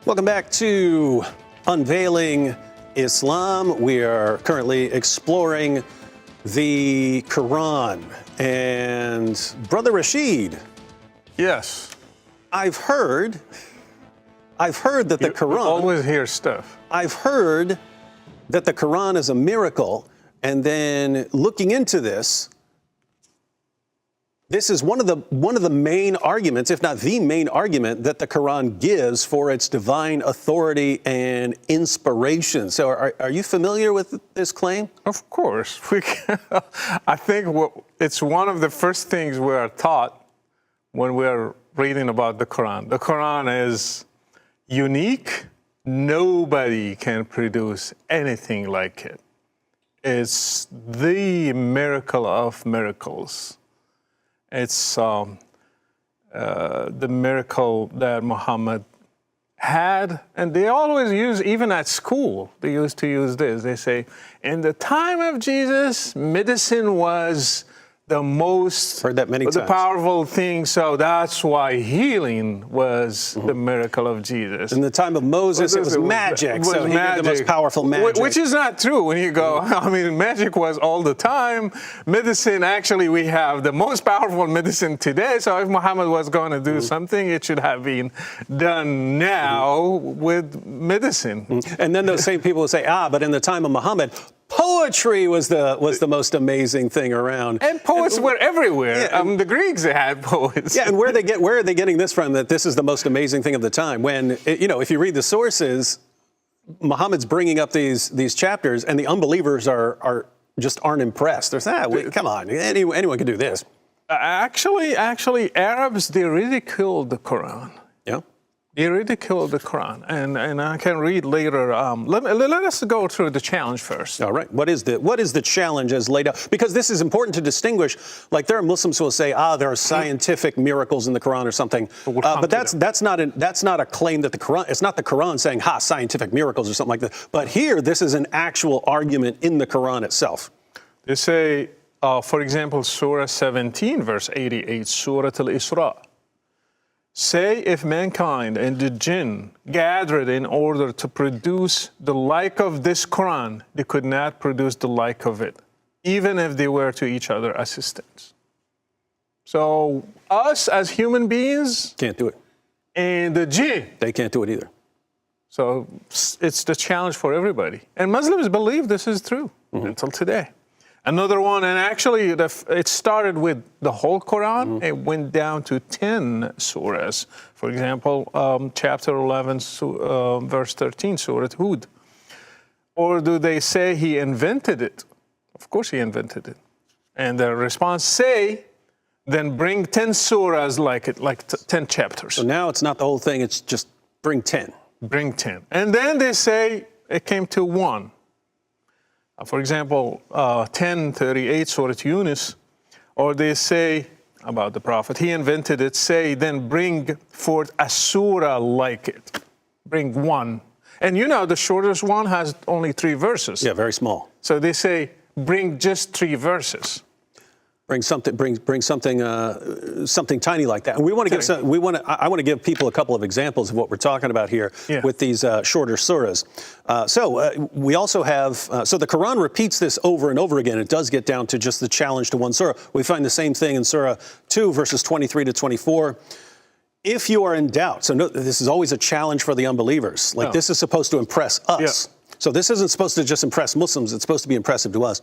Welcome back to Unveiling Islam. We are currently exploring the Quran. And Brother Rashid. Yes. I've heard that the Quran... always hear stuff. I've heard that the Quran is a miracle. And then looking into this, this is one of the main arguments, if not the main argument, that the Quran gives for its divine authority and inspiration. So are you familiar with this claim? Of course. I think it's one of the first things we are taught when we're reading about the Quran. The Quran is unique. Nobody can produce anything like it. It's the miracle of miracles. It's the miracle that Muhammad had, and they always use, even at school, they used to use this. They say, in the time of Jesus, medicine was the most Heard that many times. Powerful thing, so that's why healing was the miracle of Jesus. In the time of Moses, it was magic, so he did the most powerful magic. Which is not true when you go, I mean, magic was all the time. Medicine, actually, we have the most powerful medicine today, so if Muhammad was going to do something, it should have been done now with medicine. And then those same people will say, but in the time of Muhammad, poetry was the most amazing thing around. And poets were everywhere. Yeah, the Greeks had poets. Yeah, and where are they getting this from, that this is the most amazing thing of the time? When, if you read the sources, Muhammad's bringing up these chapters, and the unbelievers aren't impressed. They're saying, come on, anyone can do this. Actually, Arabs, they ridiculed the Quran. Yeah. They ridiculed the Quran, and I can read later. Let us go through the challenge first. All right. What is the challenge as laid out? Because this is important to distinguish. Like, there are Muslims who will say, there are scientific miracles in the Quran or something. But that's not a claim that the Quran. It's not the Quran saying, scientific miracles or something like that. But here, this is an actual argument in the Quran itself. They say, for example, Surah 17, verse 88, Surah Al-Isra. Say, if mankind and the jinn gathered in order to produce the like of this Quran, they could not produce the like of it, even if they were to each other assistants. So us as human beings can't do it. And the jinn, they can't do it either. So it's the challenge for everybody. And Muslims believe this is true until today. Another one, and actually it started with the whole Quran. It went down to 10 surahs. For example, chapter 11, verse 13, Surah Hud. Or do they say he invented it? Of course he invented it. And the response, say, then bring 10 surahs like it, like 10 chapters. So now it's not the whole thing, it's just bring 10. Bring 10. And then they say it came to 1. For example, 10:38, Surah Yunus, or they say about the Prophet, he invented it, say, then bring forth a surah like it. Bring one. And the shortest one has only 3 verses. Yeah, very small. So they say, bring just 3 verses. Bring something tiny like that. And I want to give people a couple of examples of what we're talking about here with these shorter surahs. We also have, so the Quran repeats this over and over again. It does get down to just the challenge to one surah. We find the same thing in Surah 2, verses 23 to 24. If you are in doubt, so this is always a challenge for the unbelievers. Like, this is supposed to impress us. Yeah. So this isn't supposed to just impress Muslims. It's supposed to be impressive to us.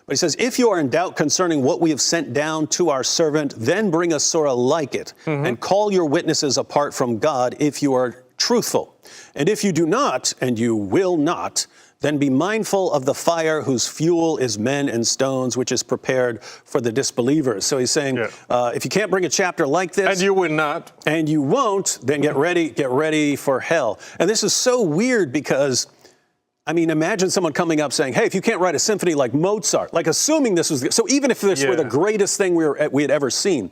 But he says, if you are in doubt concerning what we have sent down to our servant, then bring a surah like it, and call your witnesses apart from God if you are truthful. And if you do not, and you will not, then be mindful of the fire whose fuel is men and stones, which is prepared for the disbelievers. So he's saying, if you can't bring a chapter like this, and you will not, and you won't, then get ready for hell. And this is so weird because, I mean, imagine someone coming up saying, hey, if you can't write a symphony like Mozart, like assuming this was, so even if this were the greatest thing we had ever seen,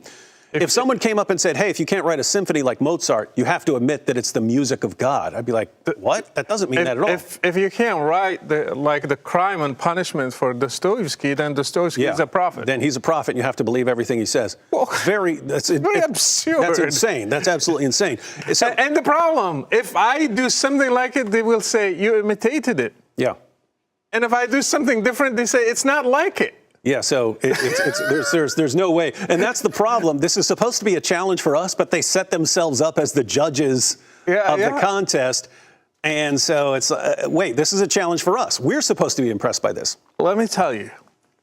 If someone came up and said, hey, if you can't write a symphony like Mozart, you have to admit that it's the music of God, I'd be like, what? That doesn't mean that at all. If you can't write the crime and punishment for Dostoevsky, then Dostoevsky is a prophet. Then he's a prophet, and you have to believe everything he says. Well, that's very absurd. That's insane. That's absolutely insane. And the problem, if I do something like it, they will say, you imitated it. Yeah. And if I do something different, they say, it's not like it. Yeah, so there's no way. And that's the problem. This is supposed to be a challenge for us, but they set themselves up as the judges of the contest. And so it's, wait, this is a challenge for us. We're supposed to be impressed by this. Let me tell you,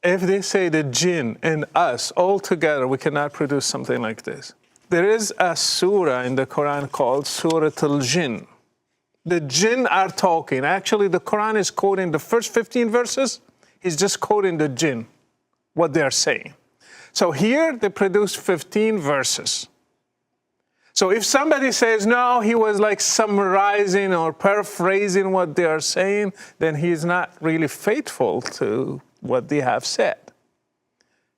if they say the jinn and us all together, we cannot produce something like this. There is a surah in the Quran called Surah al-Jinn. The jinn are talking. Actually, the Quran is quoting the first 15 verses. He's just quoting the jinn, what they're saying. So here they produced 15 verses. So if somebody says, no, he was like summarizing or paraphrasing what they are saying, then he's not really faithful to what they have said.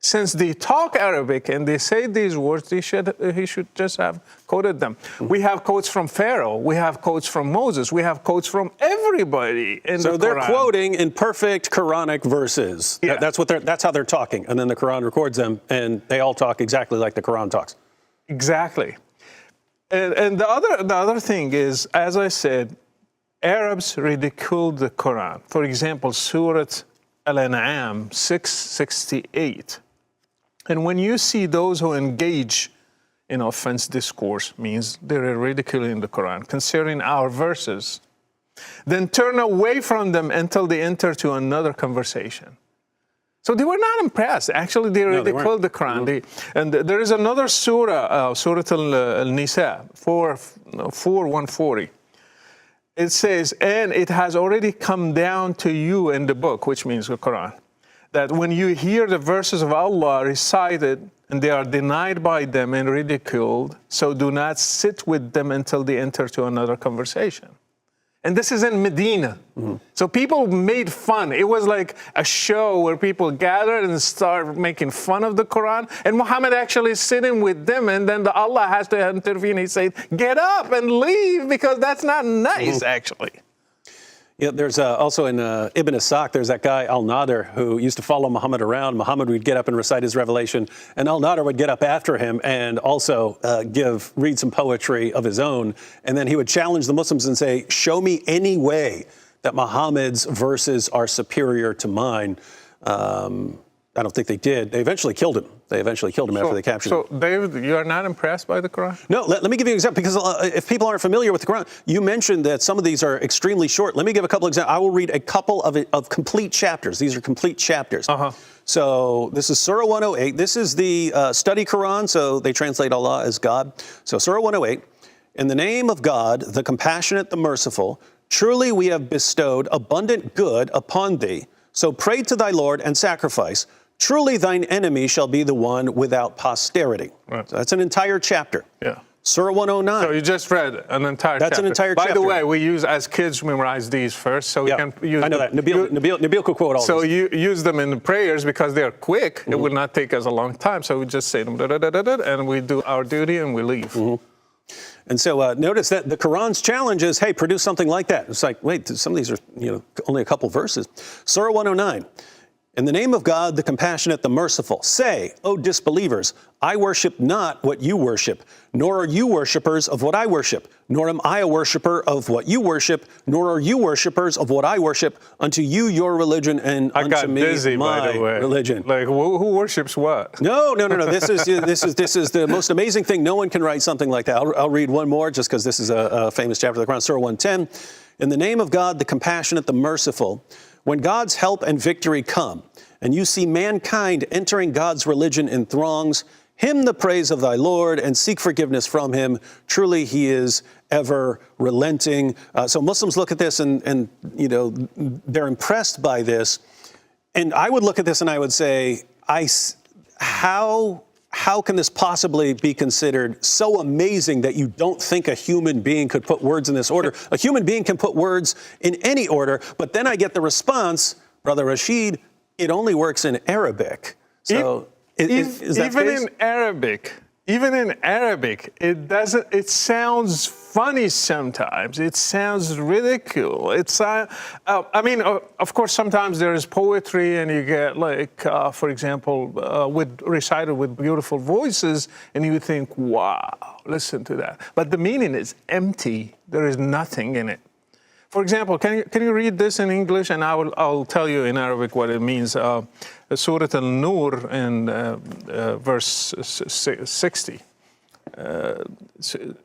Since they talk Arabic and they say these words, he should just have quoted them. We have quotes from Pharaoh. We have quotes from Moses. We have quotes from everybody in the Quran. So they're quoting in perfect Quranic verses. Yeah. That's how they're talking. And then the Quran records them, and they all talk exactly like the Quran talks. Exactly. And the other thing is, as I said, Arabs ridiculed the Quran. For example, Surah Al-An'am 668. And when you see those who engage in offense discourse, means they're ridiculing the Quran, considering our verses, then turn away from them until they enter to another conversation. So they were not impressed. Actually, they ridiculed the Quran. Mm-hmm. And there is another surah, Surah Al-Nisa, 140. It says, and it has already come down to you in the book, which means the Quran, that when you hear the verses of Allah recited and they are denied by them and ridiculed, so do not sit with them until they enter to another conversation. And this is in Medina. Mm-hmm. So people made fun. It was like a show where people gathered and started making fun of the Quran. And Muhammad actually is sitting with them, and then Allah has to intervene. He said, get up and leave, because that's not nice, actually. Yeah, there's also in Ibn Ishaq, there's that guy, Al-Nadir, who used to follow Muhammad around. Muhammad would get up and recite his revelation, and Al-Nadir would get up after him and also read some poetry of his own. And then he would challenge the Muslims and say, show me any way that Muhammad's verses are superior to mine. I don't think they did. They eventually killed him. After they captured him. So, David, you are not impressed by the Quran? No, let me give you an example, because if people aren't familiar with the Quran, you mentioned that some of these are extremely short. Let me give a couple examples. I will read a couple of complete chapters. These are complete chapters. So this is Surah 108. This is the study Quran, so they translate Allah as God. So Surah 108, in the name of God, the compassionate, the merciful, truly we have bestowed abundant good upon thee. So pray to thy Lord and sacrifice. Truly thine enemy shall be the one without posterity. Right. So that's an entire chapter. Yeah. Surah 109. So you just read an entire chapter. That's an entire chapter. By the way, we use, as kids, memorize these first, so we can use I know that. Nabil could quote all so this. you use them in the prayers because they're quick. It will not take us a long time. So we just say them, and we do our duty and we leave. And so notice that the Quran's challenge is, hey, produce something like that. It's like, wait, some of these are only a couple verses. Surah 109. In the name of God, the compassionate, the merciful, say, O disbelievers, I worship not what you worship, nor are you worshipers of what I worship, nor am I a worshiper of what you worship, nor are you worshipers of what I worship. Unto you your religion, and unto me my religion. Like, who worships what? No. This is the most amazing thing. No one can write something like that. I'll read one more, just because this is a famous chapter of the Quran, Surah 110. In the name of God, the compassionate, the merciful, when God's help and victory come, and you see mankind entering God's religion in throngs, hymn the praise of thy Lord and seek forgiveness from him. Truly he is ever relenting. So Muslims look at this and they're impressed by this. And I would look at this and I would say, how can this possibly be considered so amazing that you don't think a human being could put words in this order? A human being can put words in any order, but then I get the response, Brother Rashid, it only works in Arabic. So is that even case? in Arabic, Even in Arabic, it sounds funny sometimes. It sounds ridiculous. Of course, sometimes there is poetry and you get for example, recited with beautiful voices and you think, wow, listen to that. But the meaning is empty. There is nothing in it. For example, can you read this in English, and I'll tell you in Arabic what it means. Surah Al-Nur in verse 60.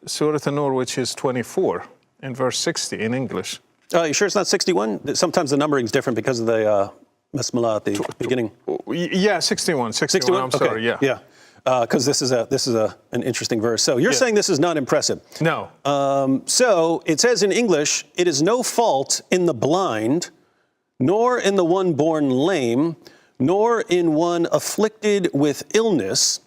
Surah Al-Nur, which is 24, in verse 60 in English. You sure it's not 61? Sometimes the numbering's different because of the Bismillah at the beginning. Yeah, 61. 61. I'm okay. sorry. Yeah. Yeah. Because this is an interesting verse. So you're saying this is not impressive. No. So it says in English, it is no fault in the blind, nor in the one born lame, nor in one afflicted with illness,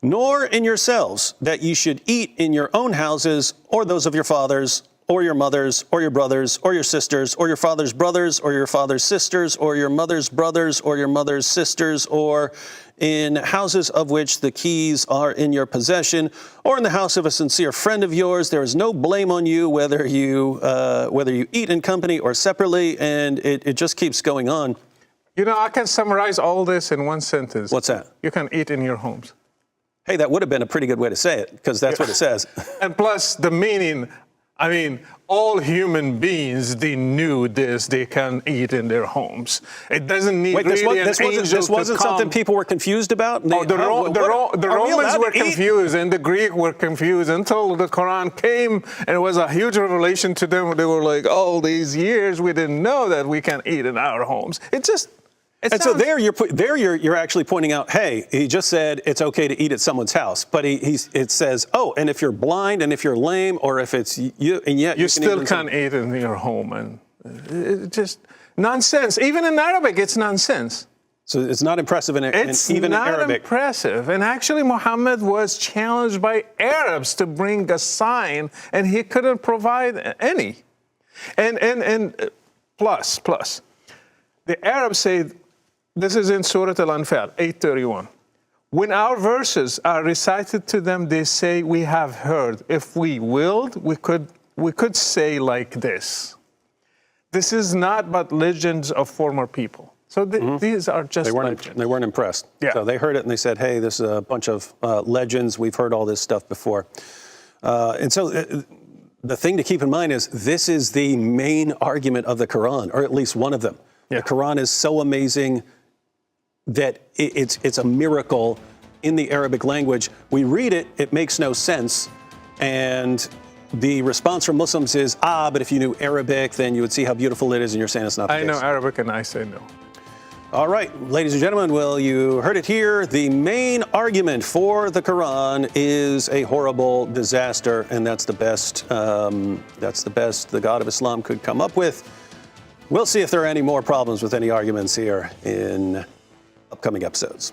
nor in yourselves, that ye should eat in your own houses, or those of your fathers, or your mothers, or your brothers, or your sisters, or your father's brothers, or your father's sisters, or your mother's brothers, or your mother's sisters, or in houses of which the keys are in your possession, or in the house of a sincere friend of yours. There is no blame on you whether you eat in company or separately, and it just keeps going on. You know, I can summarize all this in one sentence. What's that? You can eat in your homes. Hey, that would have been a pretty good way to say it, because that's what it says. And plus the meaning, I mean, all human beings, they knew this, they can eat in their homes. It doesn't need this wasn't something people were confused about? The Romans were confused and the Greek were confused until the Quran came, and it was a huge revelation to them. They were like, all these years we didn't know that we can eat in our homes. So there you're actually pointing out, hey, he just said it's okay to eat at someone's house, but it says, oh, and if you're blind and if you're lame or if it's you, and yet you still can't eat in your home, and it's just nonsense. Even in Arabic, it's nonsense. So it's not impressive in Arabic. It's not impressive. And actually, Muhammad was challenged by Arabs to bring a sign, and he couldn't provide any. And plus, the Arabs say. This is in Surah Al-Anfal, 8:31. When our verses are recited to them, they say, we have heard. If we willed, we could say like this. This is not but legends of former people. So these are just legends. They weren't impressed. Yeah. So they heard it and they said, hey, this is a bunch of legends. We've heard all this stuff before. And so the thing to keep in mind is this is the main argument of the Quran, or at least one of them. Yeah. The Quran is so amazing that it's a miracle in the Arabic language. We read it, it makes no sense. And the response from Muslims is, but if you knew Arabic, then you would see how beautiful it is, and you're saying it's not the case. I know Arabic and I say no. All right, ladies and gentlemen, well, you heard it here. The main argument for the Quran is a horrible disaster, and that's the best the God of Islam could come up with. We'll see if there are any more problems with any arguments here in upcoming episodes.